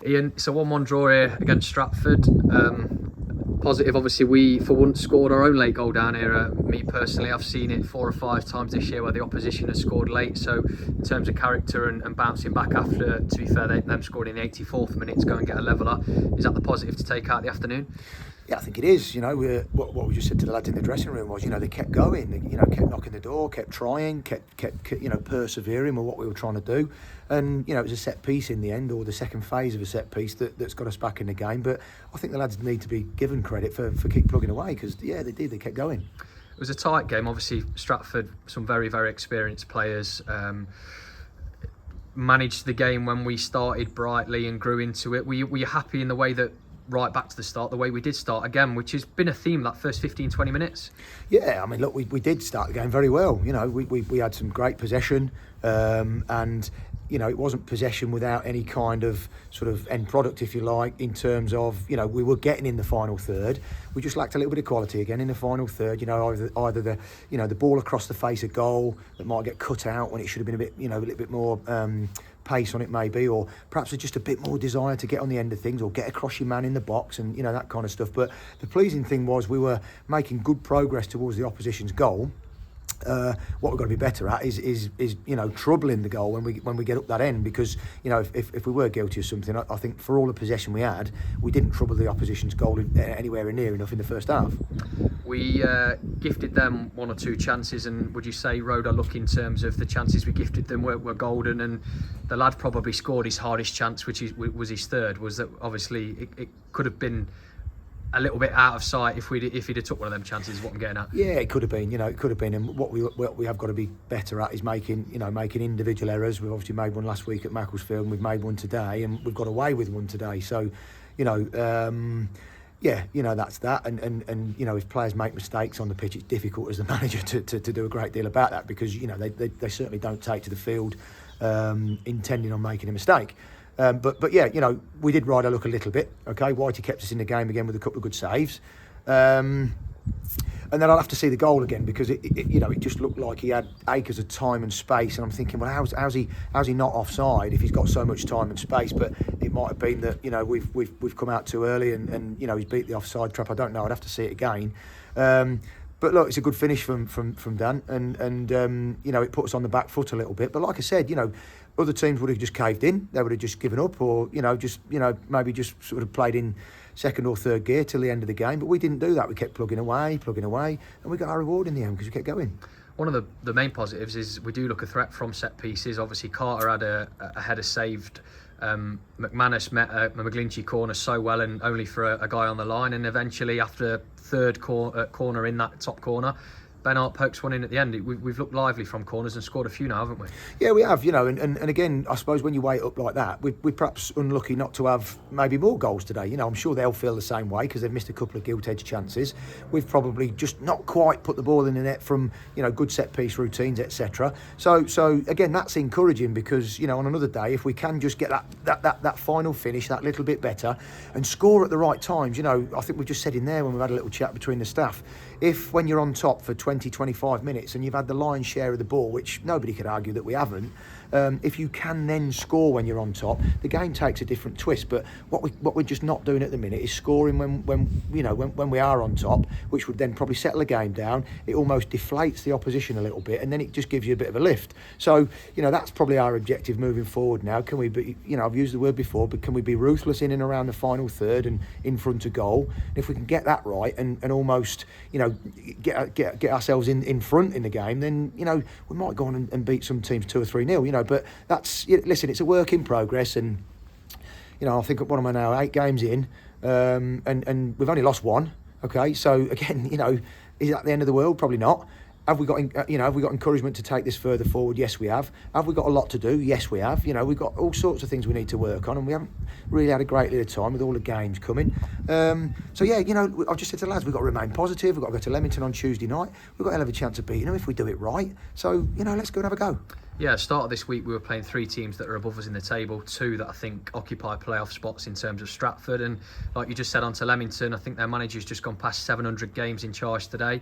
Ian, it's a 1-1 draw here against Stratford. Positive, obviously, we for once scored our own late goal down here. Me personally, I've seen it 4 or 5 times this year where the opposition has scored late. So in terms of character and bouncing back after, to be fair, them scored in the 84th minute to go and get a leveller. Is that the positive to take out of the afternoon? Yeah, I think it is. What we just said to the lads in the dressing room was, they kept going. They, kept knocking the door, kept trying, kept persevering with what we were trying to do. And it was a set piece in the end, or the second phase of a set piece that's got us back in the game. But I think the lads need to be given credit for keep plugging away, because they did. They kept going. It was a tight game. Obviously, Stratford, some very, very experienced players. Managed the game when we started brightly and grew into it. Were you happy in the way that, right back to the start, the way we did start again, which has been a theme that first 15-20 minutes? Yeah, I mean, look, we did start the game very well. We had some great possession, and it wasn't possession without any kind of sort of end product, if you like, in terms of, we were getting in the final third. We just lacked a little bit of quality again in the final third. Either the the ball across the face of goal that might get cut out when it should have been a bit, a little bit more pace on it maybe, or perhaps just a bit more desire to get on the end of things or get across your man in the box and that kind of stuff. But the pleasing thing was we were making good progress towards the opposition's goal. What we've got to be better at is troubling the goal when we get up that end, because if we were guilty of something, I think for all the possession we had, we didn't trouble the opposition's goal anywhere near enough in the first half. We gifted them 1 or 2 chances, and would you say rode our luck in terms of the chances we gifted them were golden? And the lad probably scored his hardest chance, which was his third. Was that obviously it could have been a little bit out of sight if he'd have took one of them chances, is what I'm getting at. Yeah, it could have been, it could have been. And what we have got to be better at is making individual errors. We've obviously made one last week at Macclesfield, and we've made one today, and we've got away with one today. So, that's that. And if players make mistakes on the pitch, it's difficult as the manager to do a great deal about that, because, they certainly don't take to the field intending on making a mistake. But we did ride our luck a little bit. Okay, Whitey kept us in the game again with a couple of good saves, and then I'll have to see the goal again, because it just looked like he had acres of time and space, and I'm thinking, well, how's he not offside if he's got so much time and space? But it might have been that we've come out too early and he's beat the offside trap. I don't know. I'd have to see it again. But look, it's a good finish from Dan, and it put us on the back foot a little bit. But like I said, other teams would have just caved in. They would have just given up, or maybe just sort of played in second or third gear till the end of the game. But we didn't do that. We kept plugging away, and we got our reward in the end because we kept going. One of the main positives is we do look a threat from set pieces. Obviously, Carter had a header saved. McManus met a McGlinchey corner so well, and only for a guy on the line. And eventually, after third corner in that top corner, Ben Hart pokes one in at the end. We've looked lively from corners and scored a few now, haven't we? Yeah, we have, and again, I suppose when you weigh it up like that, we're perhaps unlucky not to have maybe more goals today. I'm sure they'll feel the same way because they've missed a couple of gilt-edged chances. We've probably just not quite put the ball in the net from, good set-piece routines, etc. So again, that's encouraging because, on another day, if we can just get that final finish that little bit better and score at the right times, I think we've just said in there when we've had a little chat between the staff, if when you're on top for 20-25 minutes and you've had the lion's share of the ball, which nobody could argue that we haven't, if you can then score when you're on top, the game takes a different twist. But what we're just not doing at the minute is scoring when we are on top, which would then probably settle the game down. It almost deflates the opposition a little bit, and then it just gives you a bit of a lift. So that's probably our objective moving forward now. Can we be, I've used the word before, but can we be ruthless in and around the final third and in front of goal? And if we can get that right and almost get ourselves in front in the game, then we might go on and beat some teams 2 or 3-0. But that's, listen, it's a work in progress, and I think what am I now, 8 games in, and we've only lost 1. Okay, so again, is that the end of the world? Probably not. Have we got encouragement to take this further forward? Yes, we have. Have we got a lot to do? Yes, we have. We've got all sorts of things we need to work on, and we haven't really had a great deal of time with all the games coming. So yeah, I've just said to the lads, we've got to remain positive. We've got to go to Leamington on Tuesday night. We've got a hell of a chance of beating them if we do it right. So let's go and have a go. Yeah, start of this week we were playing 3 teams that are above us in the table, 2 that I think occupy playoff spots in terms of Stratford, and like you just said, on to Leamington. I think their manager's just gone past 700 games in charge today.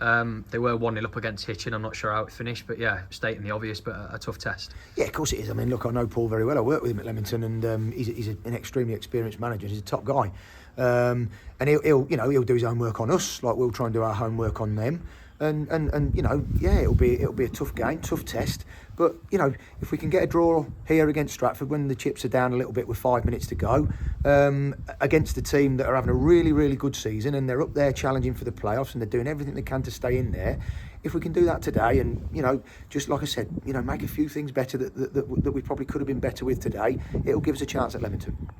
They were 1-0 up against Hitchin. I'm not sure how it finished, but yeah, stating the obvious, but a tough test. Yeah, of course it is. I mean, look, I know Paul very well. I worked with him at Leamington, and he's an extremely experienced manager. He's a top guy, and he'll do his own work on us, like we'll try and do our homework on them. And yeah, it'll be a tough game, tough test. But if we can get a draw here against Stratford when the chips are down a little bit with 5 minutes to go, against a team that are having a really, really good season and they're up there challenging for the playoffs and they're doing everything they can to stay in there. If we can do that today, and just like I said, make a few things better that we probably could have been better with today, it'll give us a chance at Leamington.